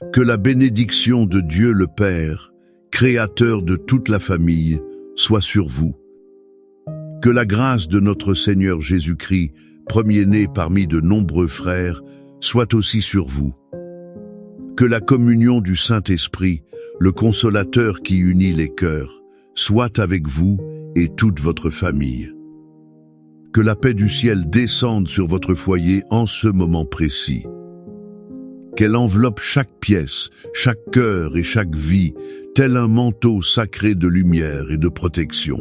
Que la bénédiction de Dieu le Père, Créateur de toute la famille, soit sur vous. Que la grâce de notre Seigneur Jésus-Christ, premier-né parmi de nombreux frères, soit aussi sur vous. Que la communion du Saint-Esprit, le Consolateur qui unit les cœurs, soit avec vous et toute votre famille. Que la paix du ciel descende sur votre foyer en ce moment précis. Qu'elle enveloppe chaque pièce, chaque cœur et chaque vie, tel un manteau sacré de lumière et de protection.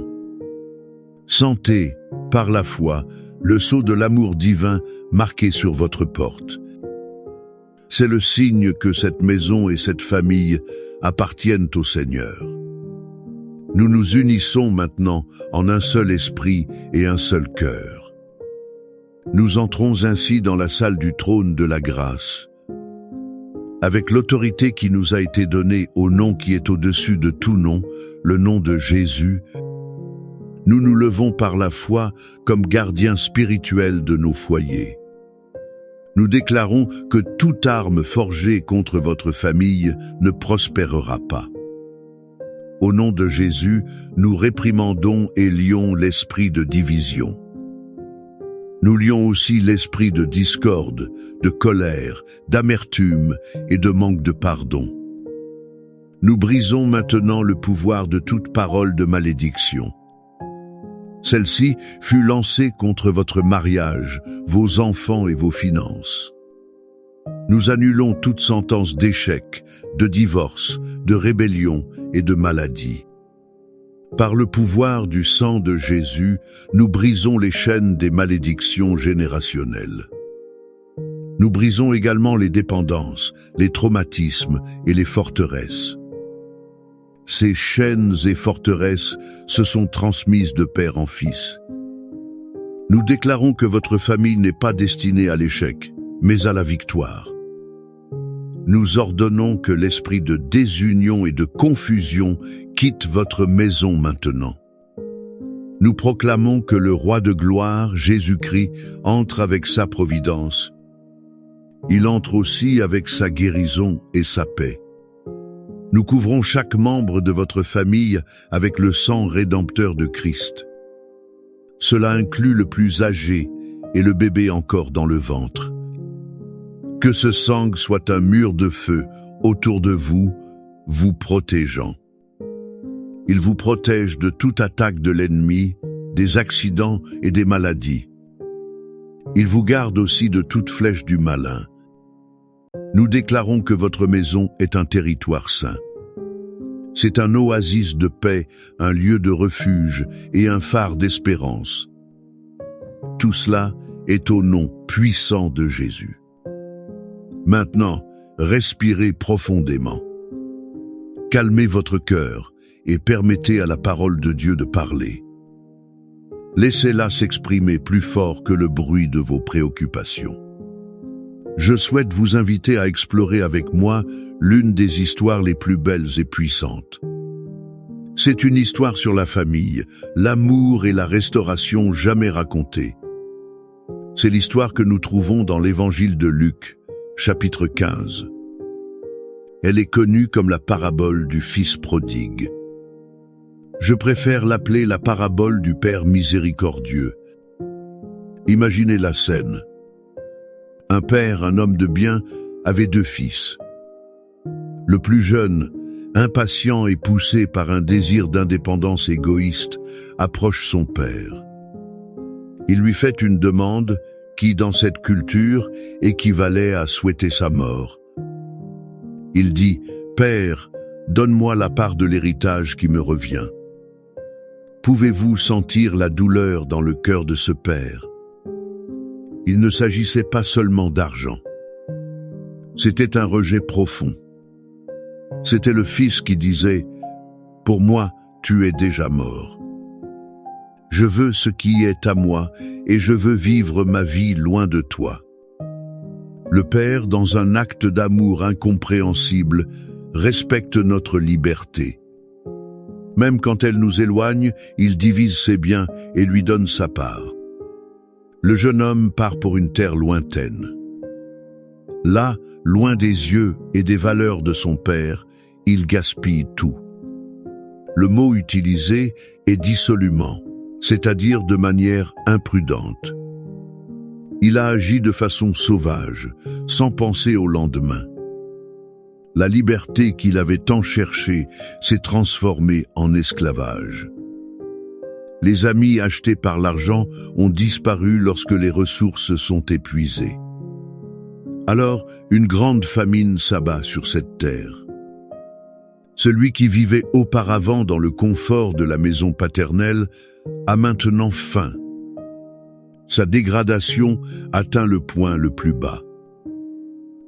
Sentez, par la foi, le sceau de l'amour divin marqué sur votre porte. C'est le signe que cette maison et cette famille appartiennent au Seigneur. Nous nous unissons maintenant en un seul esprit et un seul cœur. Nous entrons ainsi dans la salle du trône de la grâce. Avec l'autorité qui nous a été donnée au nom qui est au-dessus de tout nom, le nom de Jésus, nous nous levons par la foi comme gardiens spirituels de nos foyers. Nous déclarons que toute arme forgée contre votre famille ne prospérera pas. Au nom de Jésus, nous réprimandons et lions l'esprit de division. Nous lions aussi l'esprit de discorde, de colère, d'amertume et de manque de pardon. Nous brisons maintenant le pouvoir de toute parole de malédiction. Celle-ci fut lancée contre votre mariage, vos enfants et vos finances. Nous annulons toute sentence d'échec, de divorce, de rébellion et de maladie. Par le pouvoir du sang de Jésus, nous brisons les chaînes des malédictions générationnelles. Nous brisons également les dépendances, les traumatismes et les forteresses. Ces chaînes et forteresses se sont transmises de père en fils. Nous déclarons que votre famille n'est pas destinée à l'échec, mais à la victoire. Nous ordonnons que l'esprit de désunion et de confusion quitte votre maison maintenant. Nous proclamons que le Roi de gloire, Jésus-Christ, entre avec sa providence. Il entre aussi avec sa guérison et sa paix. Nous couvrons chaque membre de votre famille avec le sang rédempteur de Christ. Cela inclut le plus âgé et le bébé encore dans le ventre. Que ce sang soit un mur de feu autour de vous, vous protégeant. Il vous protège de toute attaque de l'ennemi, des accidents et des maladies. Il vous garde aussi de toute flèche du malin. Nous déclarons que votre maison est un territoire saint. C'est un oasis de paix, un lieu de refuge et un phare d'espérance. Tout cela est au nom puissant de Jésus. Maintenant, respirez profondément. Calmez votre cœur et permettez à la parole de Dieu de parler. Laissez-la s'exprimer plus fort que le bruit de vos préoccupations. Je souhaite vous inviter à explorer avec moi l'une des histoires les plus belles et puissantes. C'est une histoire sur la famille, l'amour et la restauration jamais racontée. C'est l'histoire que nous trouvons dans l'Évangile de Luc, chapitre 15. Elle est connue comme la parabole du Fils prodigue. Je préfère l'appeler la parabole du Père miséricordieux. Imaginez la scène. Un père, un homme de bien, avait 2 fils. Le plus jeune, impatient et poussé par un désir d'indépendance égoïste, approche son père. Il lui fait une demande qui, dans cette culture, équivalait à souhaiter sa mort. Il dit « Père, donne-moi la part de l'héritage qui me revient. » Pouvez-vous sentir la douleur dans le cœur de ce père? Il ne s'agissait pas seulement d'argent. C'était un rejet profond. C'était le fils qui disait « Pour moi, tu es déjà mort. Je veux ce qui est à moi et je veux vivre ma vie loin de toi. » Le Père, dans un acte d'amour incompréhensible, respecte notre liberté. Même quand elle nous éloigne, il divise ses biens et lui donne sa part. Le jeune homme part pour une terre lointaine. Là, loin des yeux et des valeurs de son père, il gaspille tout. Le mot utilisé est dissolument, c'est-à-dire de manière imprudente. Il a agi de façon sauvage, sans penser au lendemain. La liberté qu'il avait tant cherchée s'est transformée en esclavage. Les amis achetés par l'argent ont disparu lorsque les ressources sont épuisées. Alors, une grande famine s'abat sur cette terre. Celui qui vivait auparavant dans le confort de la maison paternelle a maintenant faim. Sa dégradation atteint le point le plus bas.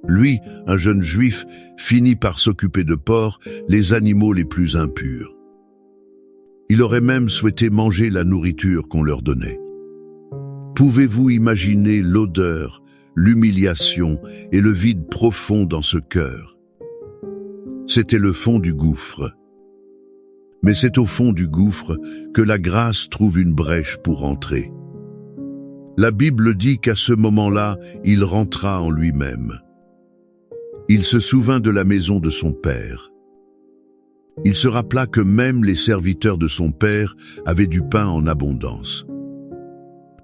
Lui, un jeune juif, finit par s'occuper de porcs, les animaux les plus impurs. Il aurait même souhaité manger la nourriture qu'on leur donnait. Pouvez-vous imaginer l'odeur, l'humiliation et le vide profond dans ce cœur? C'était le fond du gouffre. Mais c'est au fond du gouffre que la grâce trouve une brèche pour entrer. La Bible dit qu'à ce moment-là, il rentra en lui-même. Il se souvint de la maison de son père. Il se rappela que même les serviteurs de son père avaient du pain en abondance.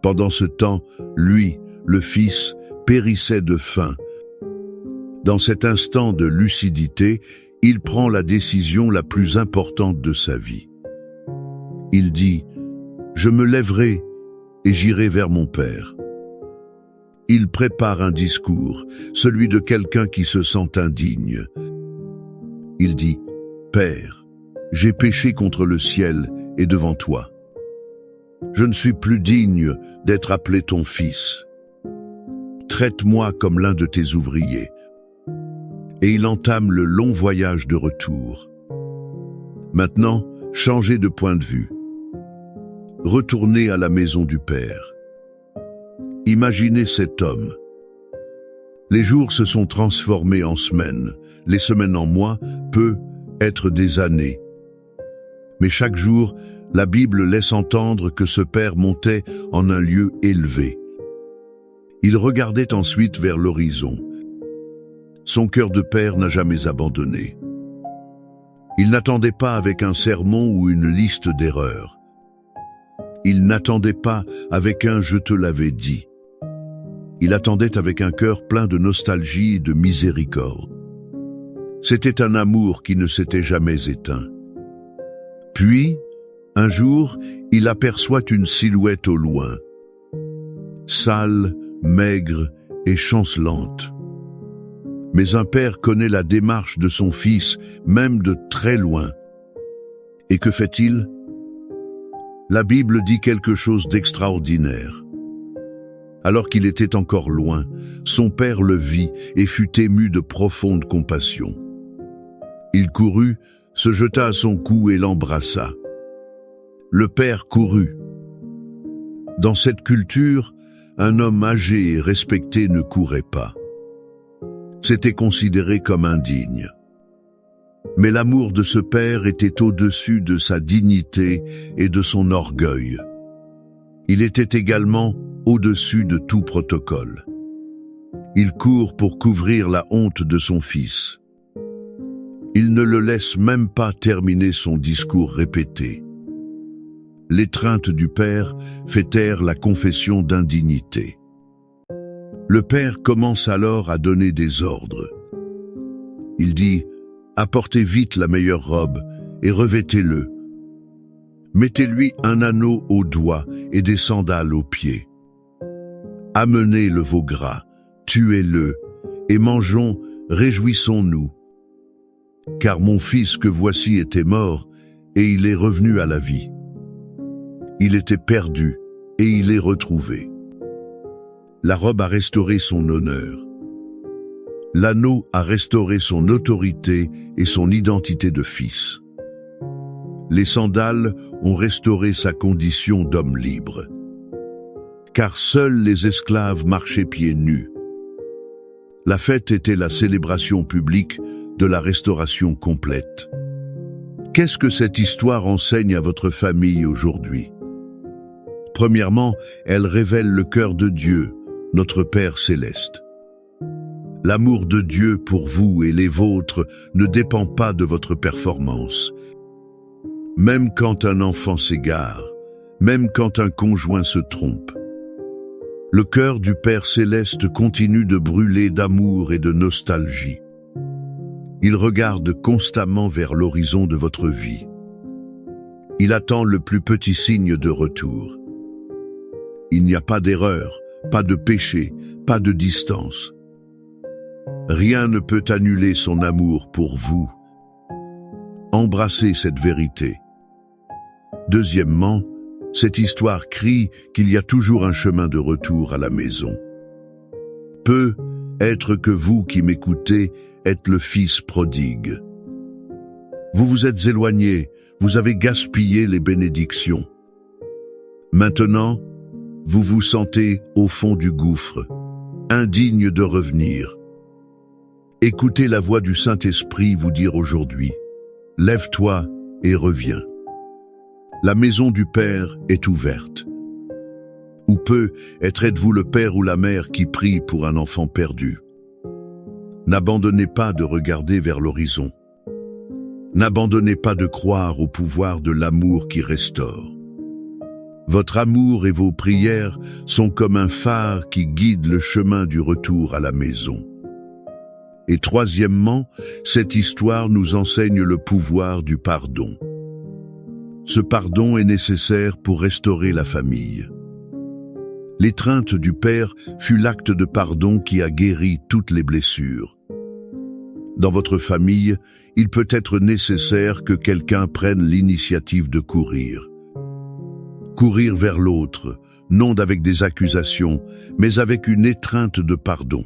Pendant ce temps, lui, le fils, périssait de faim. Dans cet instant de lucidité, il prend la décision la plus importante de sa vie. Il dit « Je me lèverai et j'irai vers mon père ». Il prépare un discours, celui de quelqu'un qui se sent indigne. Il dit « Père, j'ai péché contre le ciel et devant toi. Je ne suis plus digne d'être appelé ton fils. Traite-moi comme l'un de tes ouvriers. » Et il entame le long voyage de retour. Maintenant, changez de point de vue. Retournez à la maison du Père. Imaginez cet homme. Les jours se sont transformés en semaines, les semaines en mois, peut être des années. Mais chaque jour, la Bible laisse entendre que ce père montait en un lieu élevé. Il regardait ensuite vers l'horizon. Son cœur de père n'a jamais abandonné. Il n'attendait pas avec un sermon ou une liste d'erreurs. Il n'attendait pas avec un « je te l'avais dit ». Il attendait avec un cœur plein de nostalgie et de miséricorde. C'était un amour qui ne s'était jamais éteint. Puis, un jour, il aperçoit une silhouette au loin, sale, maigre et chancelante. Mais un père connaît la démarche de son fils, même de très loin. Et que fait-il? La Bible dit quelque chose d'extraordinaire. Alors qu'il était encore loin, son père le vit et fut ému de profonde compassion. Il courut, se jeta à son cou et l'embrassa. Le père courut. Dans cette culture, un homme âgé et respecté ne courait pas. C'était considéré comme indigne. Mais l'amour de ce père était au-dessus de sa dignité et de son orgueil. Il était également au-dessus de tout protocole. Il court pour couvrir la honte de son fils. Il ne le laisse même pas terminer son discours répété. L'étreinte du père fait taire la confession d'indignité. Le père commence alors à donner des ordres. Il dit « Apportez vite la meilleure robe et revêtez-le. Mettez-lui un anneau au doigt et des sandales aux pieds. Amenez le veau gras, tuez-le, et mangeons, réjouissons-nous. Car mon fils que voici était mort, et il est revenu à la vie. Il était perdu, et il est retrouvé. » La robe a restauré son honneur. L'anneau a restauré son autorité et son identité de fils. Les sandales ont restauré sa condition d'homme libre. Car seuls les esclaves marchaient pieds nus. La fête était la célébration publique de la restauration complète. Qu'est-ce que cette histoire enseigne à votre famille aujourd'hui? Premièrement, elle révèle le cœur de Dieu, notre Père céleste. L'amour de Dieu pour vous et les vôtres ne dépend pas de votre performance. Même quand un enfant s'égare, même quand un conjoint se trompe, le cœur du Père Céleste continue de brûler d'amour et de nostalgie. Il regarde constamment vers l'horizon de votre vie. Il attend le plus petit signe de retour. Il n'y a pas d'erreur, pas de péché, pas de distance. Rien ne peut annuler son amour pour vous. Embrassez cette vérité. Deuxièmement, cette histoire crie qu'il y a toujours un chemin de retour à la maison. Peut être que vous qui m'écoutez êtes le fils prodigue. Vous vous êtes éloigné, vous avez gaspillé les bénédictions. Maintenant, vous vous sentez au fond du gouffre, indigne de revenir. Écoutez la voix du Saint-Esprit vous dire aujourd'hui, « Lève-toi et reviens ». La maison du Père est ouverte. Ou peut-être êtes-vous le père ou la mère qui prie pour un enfant perdu. N'abandonnez pas de regarder vers l'horizon. N'abandonnez pas de croire au pouvoir de l'amour qui restaure. Votre amour et vos prières sont comme un phare qui guide le chemin du retour à la maison. Et troisièmement, cette histoire nous enseigne le pouvoir du pardon. Ce pardon est nécessaire pour restaurer la famille. L'étreinte du Père fut l'acte de pardon qui a guéri toutes les blessures. Dans votre famille, il peut être nécessaire que quelqu'un prenne l'initiative de courir. Courir vers l'autre, non avec des accusations, mais avec une étreinte de pardon.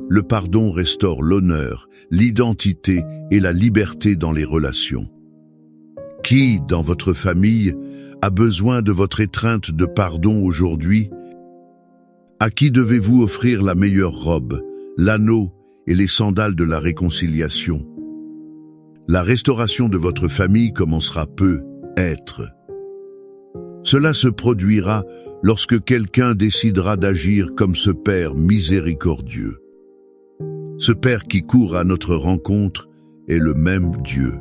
Le pardon restaure l'honneur, l'identité et la liberté dans les relations. Qui, dans votre famille, a besoin de votre étreinte de pardon aujourd'hui? À qui devez-vous offrir la meilleure robe, l'anneau et les sandales de la réconciliation? La restauration de votre famille commencera peut-être. Cela se produira lorsque quelqu'un décidera d'agir comme ce Père miséricordieux. Ce Père qui court à notre rencontre est le même Dieu.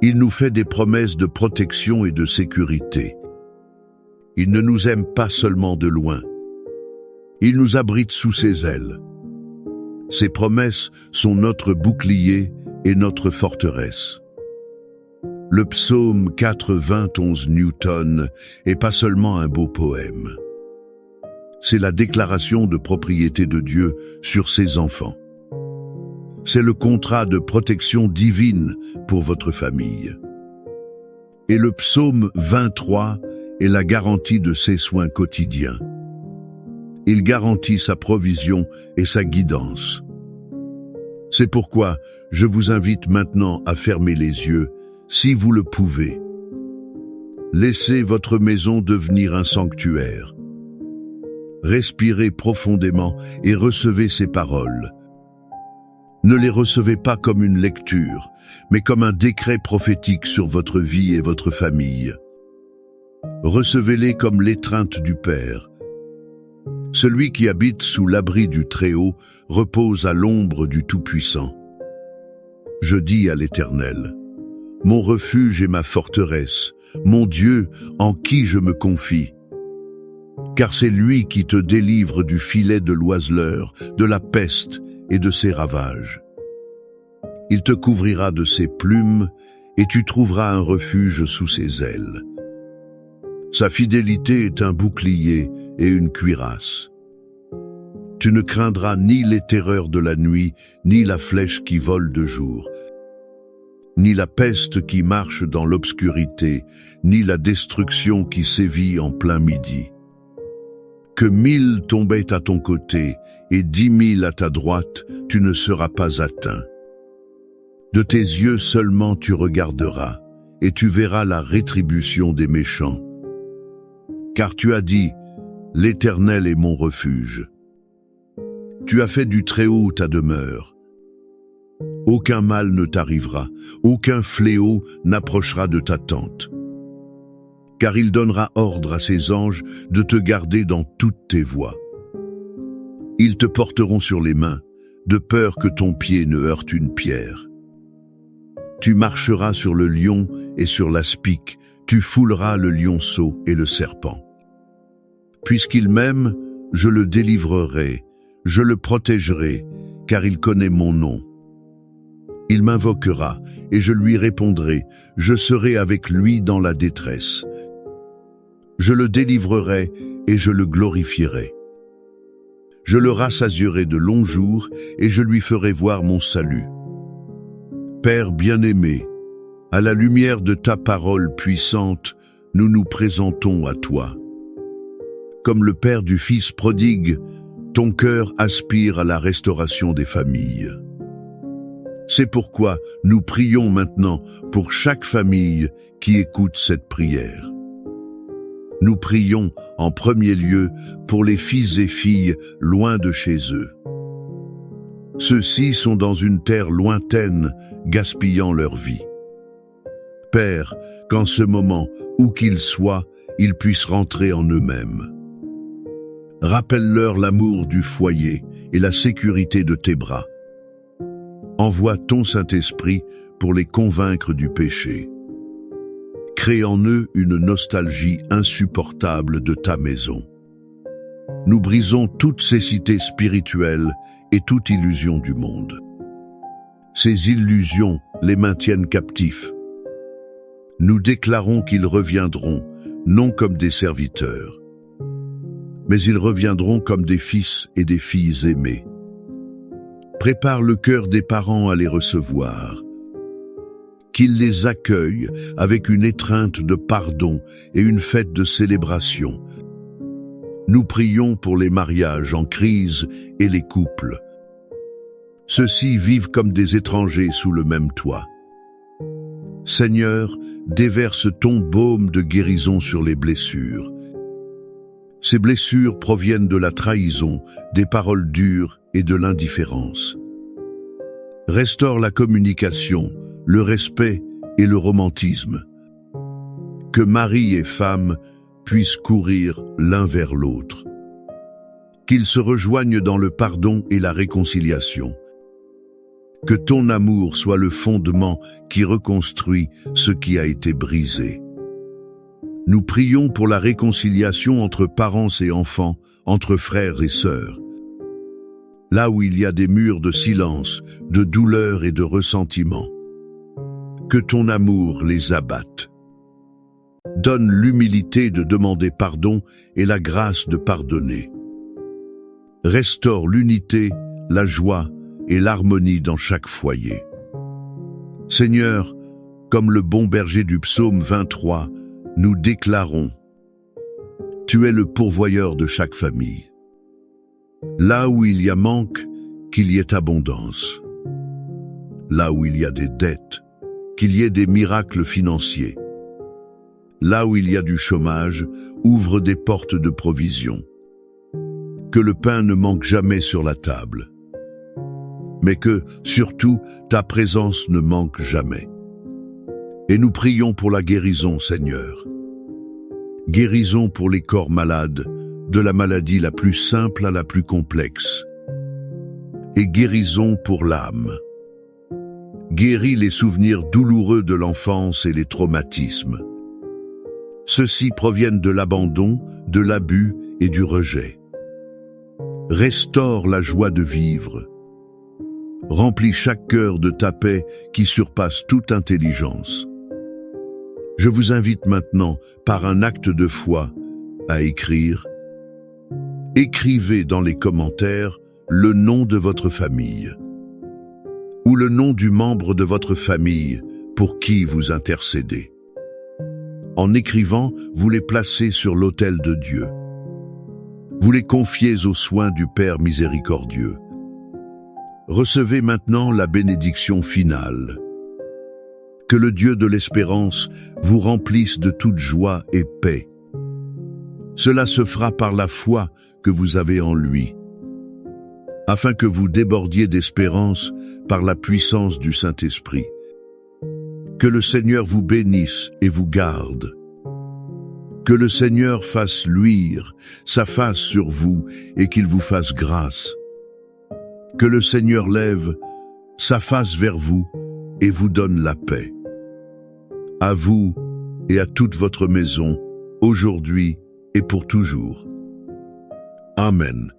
Il nous fait des promesses de protection et de sécurité. Il ne nous aime pas seulement de loin. Il nous abrite sous ses ailes. Ses promesses sont notre bouclier et notre forteresse. Le psaume 4:11 Newton est pas seulement un beau poème. C'est la déclaration de propriété de Dieu sur ses enfants. C'est le contrat de protection divine pour votre famille. Et le psaume 23 est la garantie de ses soins quotidiens. Il garantit sa provision et sa guidance. C'est pourquoi je vous invite maintenant à fermer les yeux, si vous le pouvez. Laissez votre maison devenir un sanctuaire. Respirez profondément et recevez ces paroles. Ne les recevez pas comme une lecture, mais comme un décret prophétique sur votre vie et votre famille. Recevez-les comme l'étreinte du Père. Celui qui habite sous l'abri du Très-Haut repose à l'ombre du Tout-Puissant. Je dis à l'Éternel, « Mon refuge et ma forteresse, mon Dieu en qui je me confie. » Car c'est lui qui te délivre du filet de l'oiseleur, de la peste et de ses ravages. Il te couvrira de ses plumes et tu trouveras un refuge sous ses ailes. Sa fidélité est un bouclier et une cuirasse. Tu ne craindras ni les terreurs de la nuit, ni la flèche qui vole de jour, ni la peste qui marche dans l'obscurité, ni la destruction qui sévit en plein midi. Que 1000 tombaient à ton côté et 10 000 à ta droite, tu ne seras pas atteint. De tes yeux seulement tu regarderas, et tu verras la rétribution des méchants. Car tu as dit, l'Éternel est mon refuge. Tu as fait du Très-Haut ta demeure. Aucun mal ne t'arrivera, aucun fléau n'approchera de ta tente. Car il donnera ordre à ses anges de te garder dans toutes tes voies. Ils te porteront sur les mains, de peur que ton pied ne heurte une pierre. Tu marcheras sur le lion et sur l'aspic, tu fouleras le lionceau et le serpent. Puisqu'il m'aime, je le délivrerai, je le protégerai, car il connaît mon nom. Il m'invoquera, et je lui répondrai, je serai avec lui dans la détresse. Je le délivrerai, et je le glorifierai. Je le rassasierai de longs jours, et je lui ferai voir mon salut. Père bien-aimé, à la lumière de ta parole puissante, nous nous présentons à toi. Comme le Père du Fils prodigue, ton cœur aspire à la restauration des familles. C'est pourquoi nous prions maintenant pour chaque famille qui écoute cette prière. Nous prions en premier lieu pour les fils et filles loin de chez eux. Ceux-ci sont dans une terre lointaine, gaspillant leur vie. Père, qu'en ce moment, où qu'ils soient, ils puissent rentrer en eux-mêmes. Rappelle-leur l'amour du foyer et la sécurité de tes bras. Envoie ton Saint-Esprit pour les convaincre du péché. Crée en eux une nostalgie insupportable de ta maison. Nous brisons toute cécité spirituelle et toute illusion du monde. Ces illusions les maintiennent captifs. Nous déclarons qu'ils reviendront, non comme des serviteurs, mais ils reviendront comme des fils et des filles aimés. Prépare le cœur des parents à les recevoir. Qu'ils les accueillent avec une étreinte de pardon et une fête de célébration. Nous prions pour les mariages en crise et les couples. Ceux-ci vivent comme des étrangers sous le même toit. Seigneur, déverse ton baume de guérison sur les blessures. Ces blessures proviennent de la trahison, des paroles dures et de l'indifférence. Restaure la communication, le respect et le romantisme. Que mari et femme puissent courir l'un vers l'autre. Qu'ils se rejoignent dans le pardon et la réconciliation. Que ton amour soit le fondement qui reconstruit ce qui a été brisé. Nous prions pour la réconciliation entre parents et enfants, entre frères et sœurs. Là où il y a des murs de silence, de douleur et de ressentiment. Que ton amour les abatte. Donne l'humilité de demander pardon et la grâce de pardonner. Restaure l'unité, la joie et l'harmonie dans chaque foyer. Seigneur, comme le bon berger du psaume 23, nous déclarons: Tu es le pourvoyeur de chaque famille. Là où il y a manque, qu'il y ait abondance. Là où il y a des dettes, qu'il y ait des miracles financiers. Là où il y a du chômage, ouvre des portes de provision. Que le pain ne manque jamais sur la table. Mais que, surtout, ta présence ne manque jamais. Et nous prions pour la guérison, Seigneur. Guérison pour les corps malades, de la maladie la plus simple à la plus complexe. Et guérison pour l'âme. Guéris les souvenirs douloureux de l'enfance et les traumatismes. Ceux-ci proviennent de l'abandon, de l'abus et du rejet. Restaure la joie de vivre. Remplis chaque cœur de ta paix qui surpasse toute intelligence. Je vous invite maintenant, par un acte de foi, à écrire. Écrivez dans les commentaires le nom de votre famille ou le nom du membre de votre famille pour qui vous intercédez. En écrivant, vous les placez sur l'autel de Dieu. Vous les confiez aux soins du Père miséricordieux. Recevez maintenant la bénédiction finale. Que le Dieu de l'espérance vous remplisse de toute joie et paix. Cela se fera par la foi que vous avez en lui, afin que vous débordiez d'espérance par la puissance du Saint-Esprit. Que le Seigneur vous bénisse et vous garde. Que le Seigneur fasse luire sa face sur vous et qu'il vous fasse grâce. Que le Seigneur lève sa face vers vous et vous donne la paix. À vous et à toute votre maison, aujourd'hui et pour toujours. Amen.